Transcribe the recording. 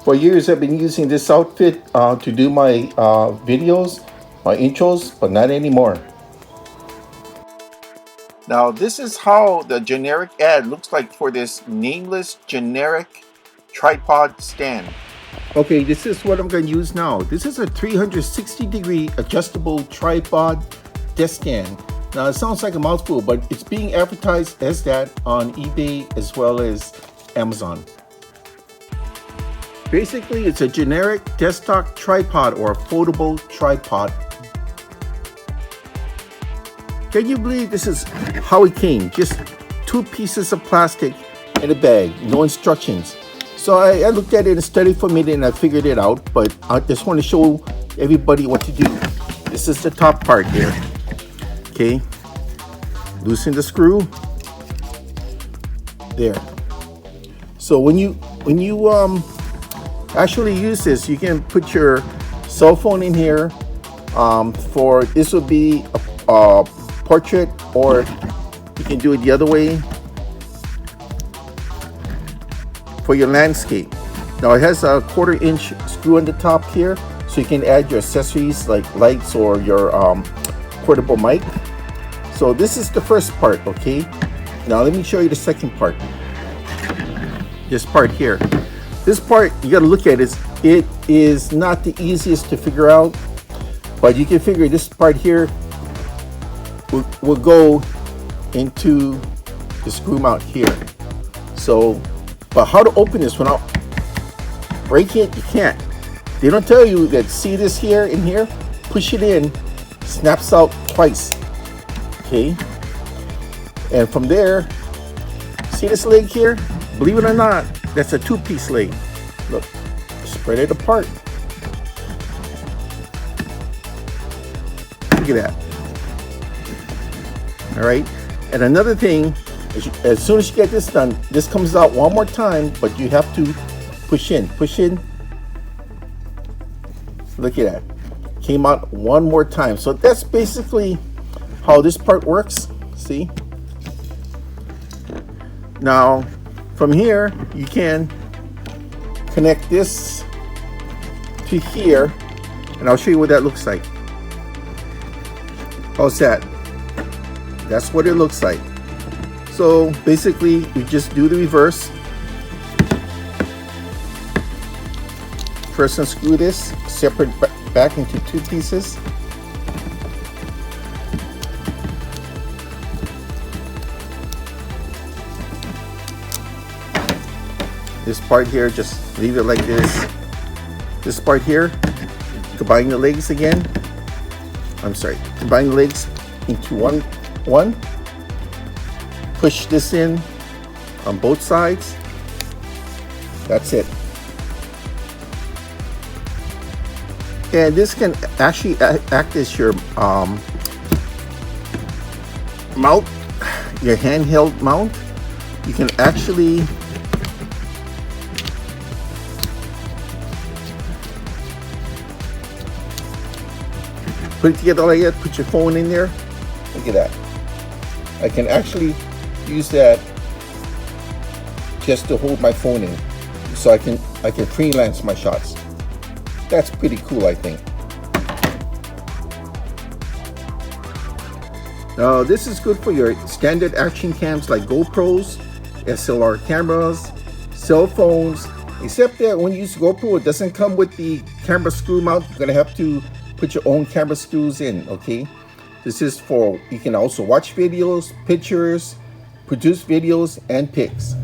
For years, I've been using this outfit to do my videos, my intros, but not anymore. Now, this is how the generic ad looks like for this nameless generic tripod stand. Okay, this is what I'm going to use now. This is a 360-degree adjustable tripod desk stand. Now, it sounds like a mouthful, but it's being advertised as that on eBay as well as Amazon. Basically, it's a generic desktop tripod or a foldable tripod. Can you believe this is how it came? Just 2 pieces of plastic in a bag, no instructions. So I looked at it and studied for a minute and I figured it out, but I just want to show everybody what to do. This is the top part here. Okay, loosen the screw. There. So when you actually use this, you can put your cell phone in here. For this would be a portrait, or you can do it the other way for your landscape. Now it has a 1/4-inch screw on the top here, so you can add your accessories like lights or your portable mic. So this is the first part, okay? Now let me show you the second part. This part here. This part, you gotta look at it. It is not the easiest to figure out, but you can figure this part here will go into the screw mount here. So, but how to open this without breaking it, you can't. They don't tell you that, see this here in here? Push it in, snaps out twice, okay? And from there, see this leg here? Believe it or not, that's a 2-piece leg. Look, spread it apart. Look at that. All right, and another thing, as soon as you get this done, this comes out one more time, but you have to push in. Look at that, came out one more time. So that's basically how this part works. See? Now, from here, you can connect this to here, and I'll show you what that looks like. How's that? That's what it looks like. So basically, you just do the reverse. First unscrew this, separate back into 2 pieces. This part here, just leave it like this. This part here, combine the legs again. Combine the legs into one. Push this in on both sides. That's it. And this can actually act as your mount, your handheld mount. You can actually put it together like that, put your phone in there. Look at that. I can actually use that just to hold my phone in, so I can freelance my shots. That's pretty cool, I think. Now this is good for your standard action cams like GoPros, SLR cameras, cell phones, except that when you use GoPro, it doesn't come with the camera screw mount. You're gonna have to put your own camera screws in, okay? This is for, you can also watch videos, pictures, produce videos, and pics.